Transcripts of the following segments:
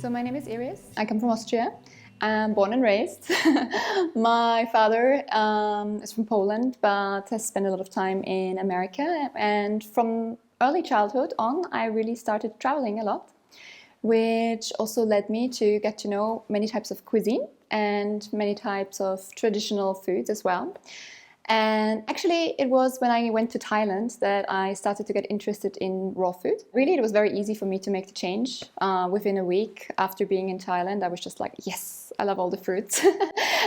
So my name is Iris. I come from Austria. I'm born and raised. My father is from Poland, but has spent a lot of time in America. And from early childhood on, I really started traveling a lot, which also led me to get to know many types of cuisine and many types of traditional foods as well. And actually, it was when I went to Thailand that I started to get interested in raw food. Really, it was very easy for me to make the change. Within a week after being in Thailand, I was just like, yes, I love all the fruits.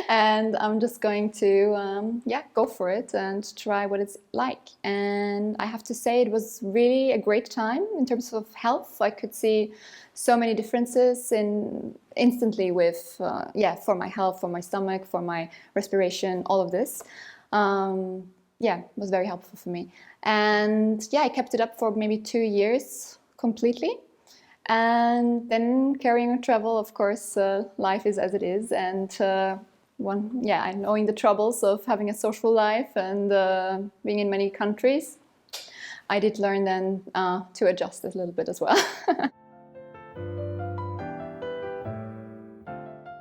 And I'm just going to, go for it and try what it's like. And I have to say, it was really a great time in terms of health. I could see so many differences instantly with, for my health, for my stomach, for my respiration, all of this. It was very helpful for me. And I kept it up for maybe 2 years completely. And then carrying on travel, of course, life is as it is. And knowing the troubles of having a social life and being in many countries, I did learn then to adjust a little bit as well.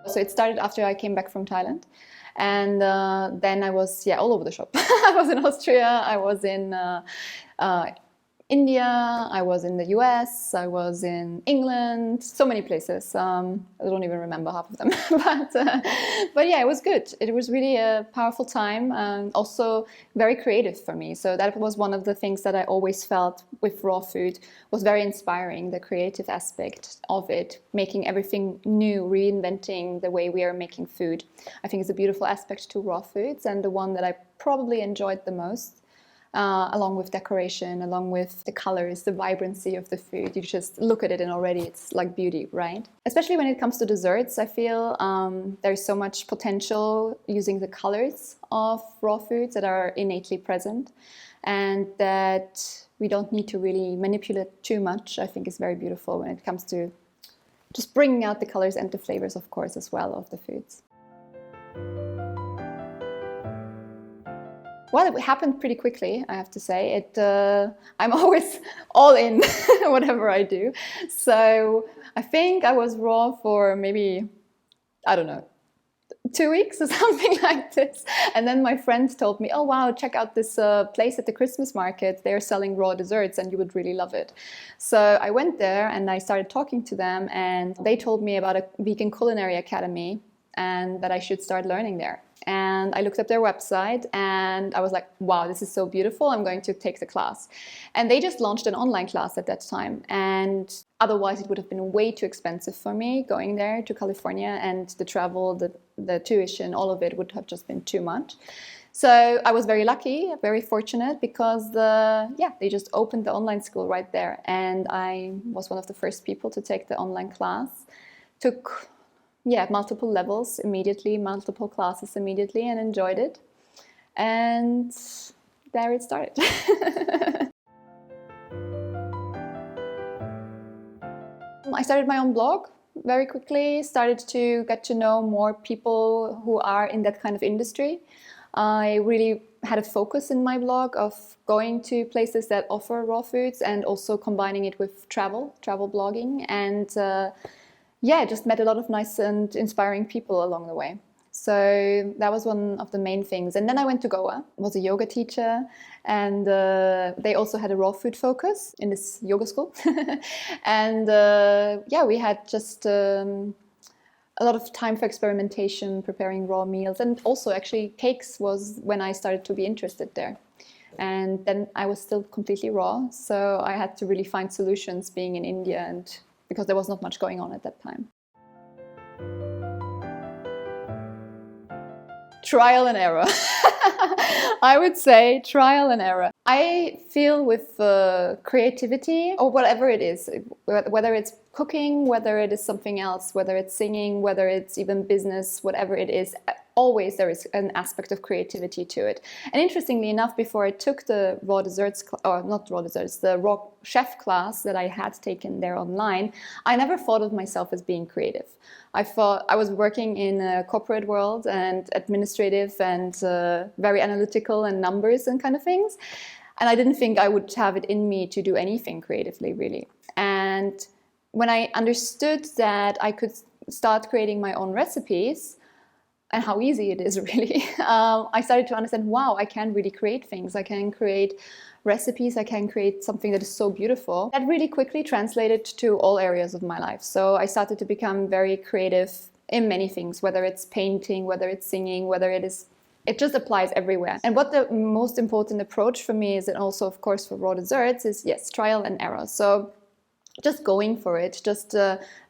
So it started after I came back from Thailand. And then I was all over the shop. I was in Austria, I was in India, I was in the US, I was in England, so many places. I don't even remember half of them. but it was good. It was really a powerful time and also very creative for me. So that was one of the things that I always felt with raw food was very inspiring, the creative aspect of it, making everything new, reinventing the way we are making food. I think it's a beautiful aspect to raw foods and the one that I probably enjoyed the most. Along with decoration, along with the colors, the vibrancy of the food. You just look at it and already it's like beauty, right? Especially when it comes to desserts, I feel there's so much potential using the colors of raw foods that are innately present and that we don't need to really manipulate too much. I think is very beautiful when it comes to just bringing out the colors and the flavors, of course, as well of the foods. Well, it happened pretty quickly, I have to say. I'm always all in whatever I do. So I think I was raw for maybe, 2 weeks or something like this. And then my friend told me, oh wow, check out this place at the Christmas market. They're selling raw desserts and you would really love it. So I went there and I started talking to them and they told me about a vegan culinary academy and that I should start learning there. And I looked up their website and I was like, wow, this is so beautiful. I'm going to take the class. And they just launched an online class at that time. And otherwise it would have been way too expensive for me going there to California, and the travel, the tuition, all of it would have just been too much. So I was very lucky, very fortunate because they just opened the online school right there. And I was one of the first people to take the online class. Took multiple levels immediately, multiple classes immediately, and enjoyed it. And there it started. I started my own blog very quickly, started to get to know more people who are in that kind of industry. I really had a focus in my blog of going to places that offer raw foods and also combining it with travel blogging, and just met a lot of nice and inspiring people along the way. So that was one of the main things. And then I went to Goa, was a yoga teacher, and they also had a raw food focus in this yoga school. And we had just a lot of time for experimentation, preparing raw meals, and also actually cakes was when I started to be interested there. And then I was still completely raw, so I had to really find solutions being in India, and because there was not much going on at that time. Trial and error. I would say trial and error. I feel with creativity or whatever it is, whether it's cooking, whether it is something else, whether it's singing, whether it's even business, whatever it is, always there is an aspect of creativity to it. And interestingly enough, before I took the the raw chef class that I had taken there online, I never thought of myself as being creative. I thought I was working in a corporate world and administrative and very analytical and numbers and kind of things. And I didn't think I would have it in me to do anything creatively, really. And when I understood that I could start creating my own recipes and how easy it is really, I started to understand, wow, I can really create things. I can create recipes, I can create something that is so beautiful. That really quickly translated to all areas of my life. So I started to become very creative in many things, whether it's painting, whether it's singing, whether it just applies everywhere. And what the most important approach for me is, and also of course for raw desserts, is yes, trial and error. So just going for it, just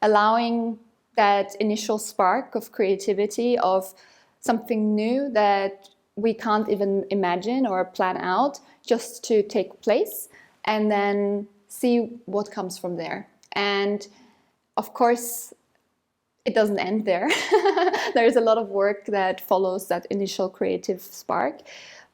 allowing that initial spark of creativity, of something new that we can't even imagine or plan out, just to take place and then see what comes from there. And of course, it doesn't end there. There's a lot of work that follows that initial creative spark.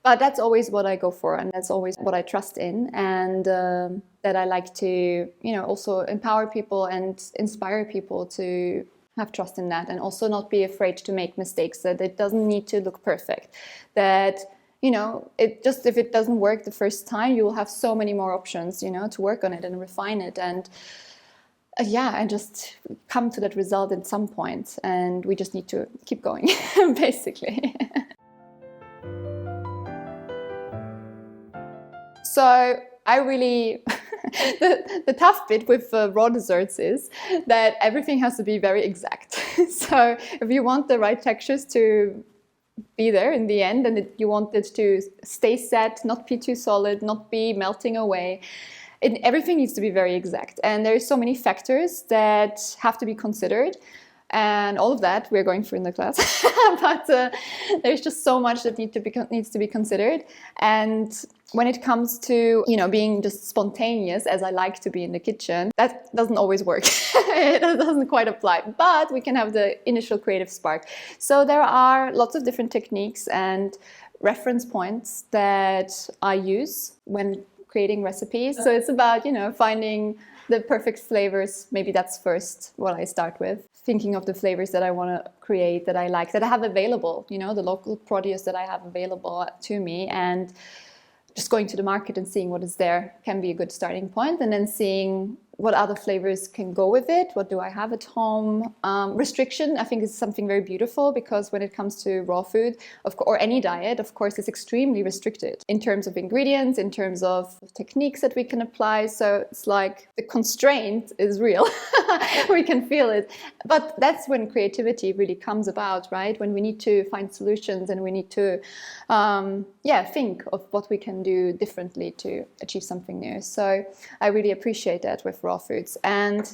But that's always what I go for, and that's always what I trust in, and that I like to, also empower people and inspire people to have trust in that, and also not be afraid to make mistakes. That it doesn't need to look perfect. That if it doesn't work the first time, you will have so many more options, to work on it and refine it, and and just come to that result at some point. And we just need to keep going, basically. So I really, the tough bit with raw desserts is that everything has to be very exact. So if you want the right textures to be there in the end, and you want it to stay set, not be too solid, not be melting away, everything needs to be very exact. And there's so many factors that have to be considered. And all of that we're going through in the class. But there's just so much that needs to be considered. And when it comes to, being just spontaneous, as I like to be in the kitchen, that doesn't always work. It doesn't quite apply. But we can have the initial creative spark. So there are lots of different techniques and reference points that I use when creating recipes. So it's about, finding the perfect flavors. Maybe that's first what I start with. Thinking of the flavors that I want to create, that I like, that I have available, the local produce that I have available to me, and just going to the market and seeing what is there can be a good starting point. And then seeing what other flavors can go with it. What do I have at home? Restriction, I think, is something very beautiful, because when it comes to raw food, or any diet, of course, it's extremely restricted in terms of ingredients, in terms of techniques that we can apply. So it's like the constraint is real. We can feel it. But that's when creativity really comes about, right? When we need to find solutions, and we need to think of what we can do differently to achieve something new. So I really appreciate that with raw foods. And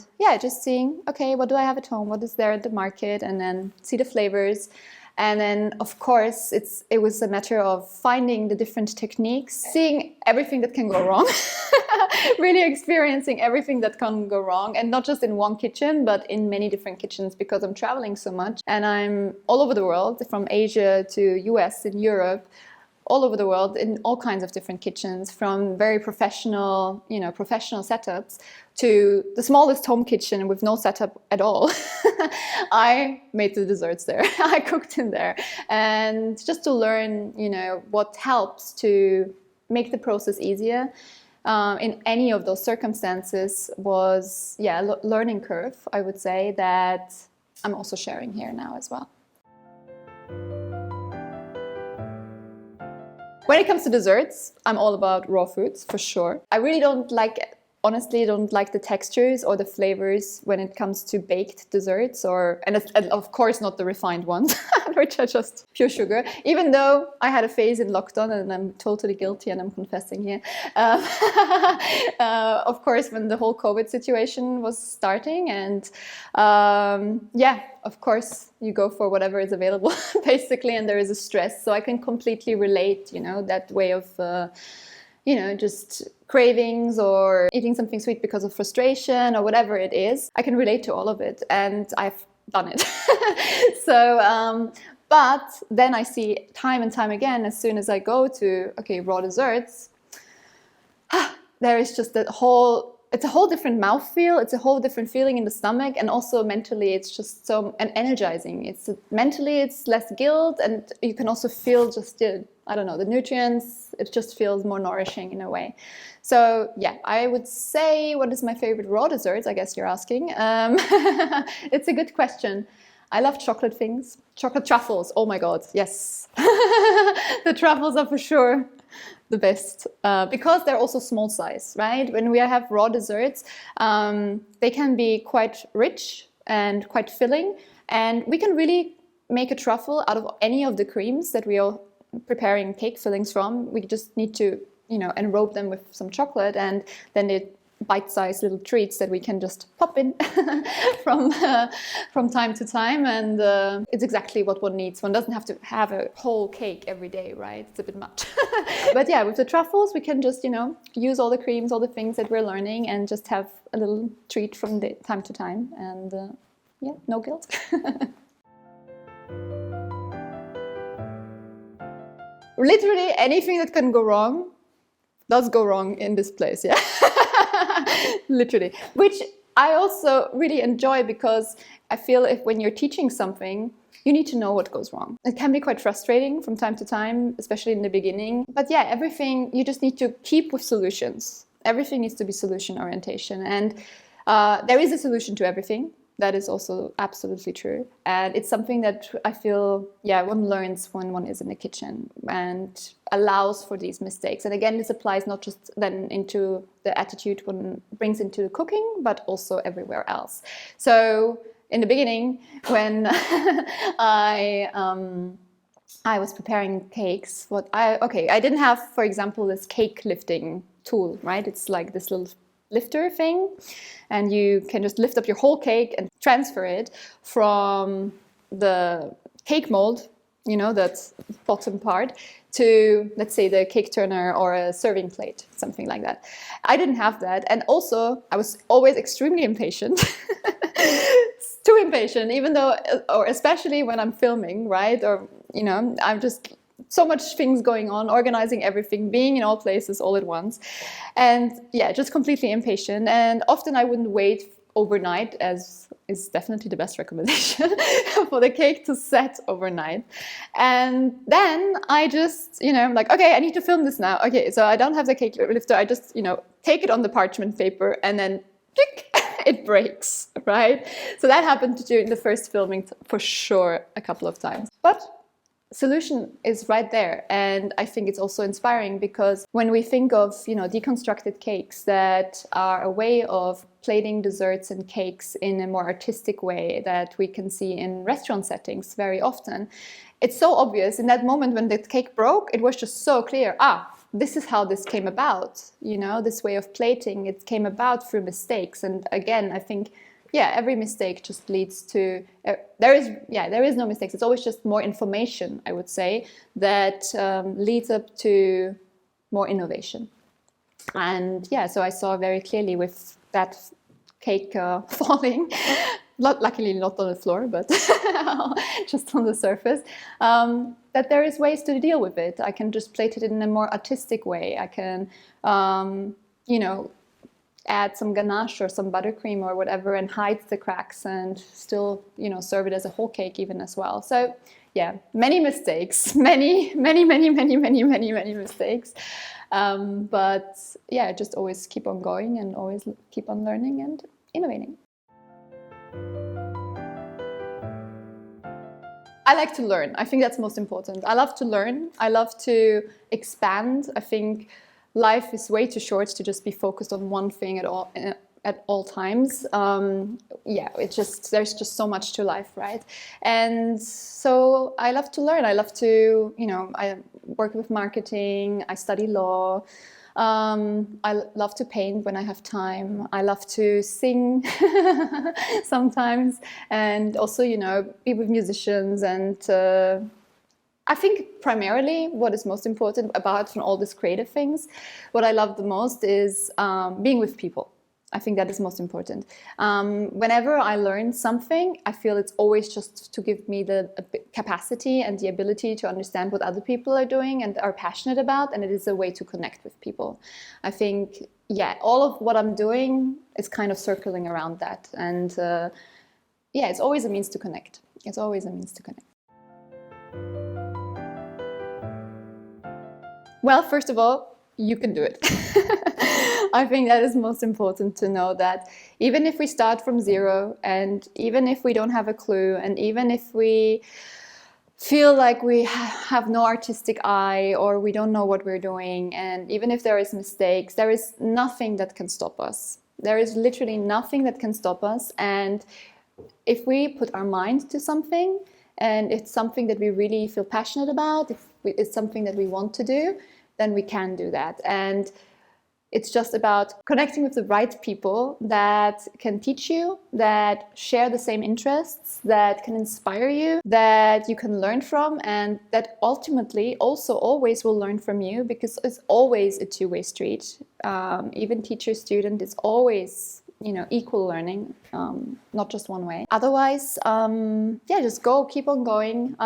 just seeing, okay, what do I have at home? What is there at the market? And then see the flavors. And then, of course, it was a matter of finding the different techniques, seeing everything that can go wrong, really experiencing everything that can go wrong, and not just in one kitchen, but in many different kitchens, because I'm traveling so much and I'm all over the world, from Asia to US and Europe, all over the world, in all kinds of different kitchens, from very professional setups to the smallest home kitchen with no setup at all. I made the desserts there. I cooked in there. And just to learn, what helps to make the process easier in any of those circumstances was, learning curve, I would say, that I'm also sharing here now as well. When it comes to desserts, I'm all about raw foods, for sure. I really don't like the textures or the flavors when it comes to baked desserts, and of course not the refined ones, which are just pure sugar. Even though I had a phase in lockdown, and I'm totally guilty, and I'm confessing here. Of course, when the whole COVID situation was starting, and of course, you go for whatever is available, basically, and there is a stress. So I can completely relate, that way of, just cravings or eating something sweet because of frustration or whatever it is. I can relate to all of it, and I've done it. So, but then I see time and time again, as soon as I go to, raw desserts, there is just that whole it's a whole different mouthfeel, it's a whole different feeling in the stomach, and also mentally it's just so energizing. Mentally it's less guilt, and you can also feel just the, I don't know, the nutrients. It just feels more nourishing in a way. So yeah, I would say, what is my favorite raw dessert, I guess you're asking. It's a good question. I love chocolate things. Chocolate truffles, oh my god, yes. The truffles are for sure the best, because they're also small size, right? When we have raw desserts, they can be quite rich and quite filling, and we can really make a truffle out of any of the creams that we are preparing cake fillings from. We just need to, enrobe them with some chocolate, and then it bite-sized little treats that we can just pop in from time to time, and it's exactly what one needs. One doesn't have to have a whole cake every day, right? It's a bit much. But yeah, with the truffles we can just use all the creams, all the things that we're learning, and just have a little treat from time to time, and yeah, no guilt. Literally anything that can go wrong does go wrong in this place, yeah. Literally, which I also really enjoy, because I feel when you're teaching something, you need to know what goes wrong. It can be quite frustrating from time to time, especially in the beginning. But yeah, everything, you just need to keep with solutions. Everything needs to be solution orientation, and there is a solution to everything. That is also absolutely true. And it's something that I feel, one learns when one is in the kitchen and allows for these mistakes. And again, this applies not just then into the attitude one brings into the cooking, but also everywhere else. So in the beginning, when I was preparing cakes, I didn't have, for example, this cake lifting tool, right? It's like this little lifter thing, and you can just lift up your whole cake and transfer it from the cake mold, that bottom part, to, let's say, the cake turner or a serving plate, something like that. I didn't have that, and also I was always extremely impatient. Too impatient, even though, or especially when I'm filming, right? Or I'm just so much things going on, organizing everything, being in all places all at once. And yeah, just completely impatient. And often I wouldn't wait overnight, as is definitely the best recommendation, for the cake to set overnight. And then I just, I'm like, okay, I need to film this now. Okay, so I don't have the cake lifter. I just, take it on the parchment paper, and then click, it breaks, right? So that happened during the first filming for sure a couple of times. But solution is right there, and I think it's also inspiring, because when we think of deconstructed cakes that are a way of plating desserts and cakes in a more artistic way that we can see in restaurant settings very often, it's so obvious. In that moment when the cake broke, it was just so clear, this is how this came about, this way of plating. It came about through mistakes. And again, I think every mistake just leads to, there is no mistakes. It's always just more information, I would say, that leads up to more innovation. And so I saw very clearly with that cake falling, luckily not on the floor, but just on the surface, that there is ways to deal with it. I can just plate it in a more artistic way. I can, add some ganache or some buttercream or whatever and hide the cracks, and still, serve it as a whole cake even as well. So yeah, many mistakes, many mistakes. But yeah, just always keep on going and always keep on learning and innovating. I like to learn. I think that's most important. I love to learn. I love to expand. I think life is way too short to just be focused on one thing at all times. There's just so much to life, right? And so I love to learn. I love to, I work with marketing. I study law. I love to paint when I have time. I love to sing sometimes, and also, be with musicians. And I think primarily what is most important about from all these creative things, what I love the most is being with people. I think that is most important. Whenever I learn something, I feel it's always just to give me the capacity and the ability to understand what other people are doing and are passionate about, and it is a way to connect with people. I think, yeah, all of what I'm doing is kind of circling around that. And yeah, it's always a means to connect. It's always a means to connect. Well, first of all, you can do it. I think that is most important to know, that even if we start from zero, and even if we don't have a clue, and even if we feel like we have no artistic eye, or we don't know what we're doing, and even if there is mistakes, there is nothing that can stop us. There is literally nothing that can stop us. And if we put our mind to something, and it's something that we really feel passionate about, if it's something that we want to do, then we can do that. And it's just about connecting with the right people that can teach you, that share the same interests, that can inspire you, that you can learn from, and that ultimately also always will learn from you, because it's always a two-way street. Even teacher-student is always, equal learning, not just one way. Otherwise, yeah, just go, keep on going,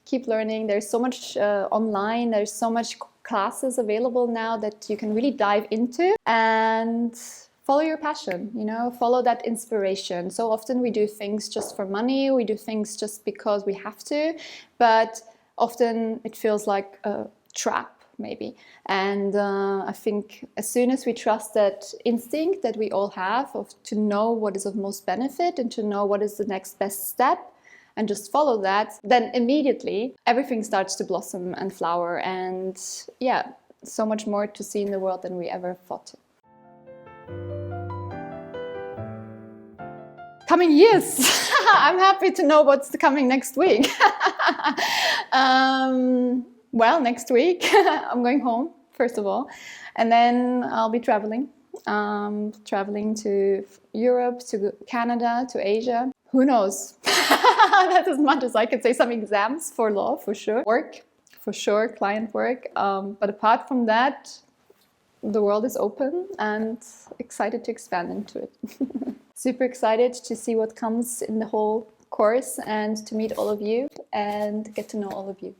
keep learning. There's so much online, there's so much classes available now that you can really dive into, and follow your passion, follow that inspiration. So often we do things just for money, we do things just because we have to, but often it feels like a trap, maybe. And I think as soon as we trust that instinct that we all have to know what is of most benefit and to know what is the next best step, and just follow that, then immediately everything starts to blossom and flower, and yeah, so much more to see in the world than we ever thought. Coming years! I'm happy to know what's coming next week. Well, next week I'm going home, first of all, and then I'll be traveling. Traveling to Europe, to Canada, to Asia. Who knows? That's as much as I can say. Some exams for law, for sure. Work, for sure, client work. But apart from that, the world is open and excited to expand into it. Super excited to see what comes in the whole course and to meet all of you and get to know all of you.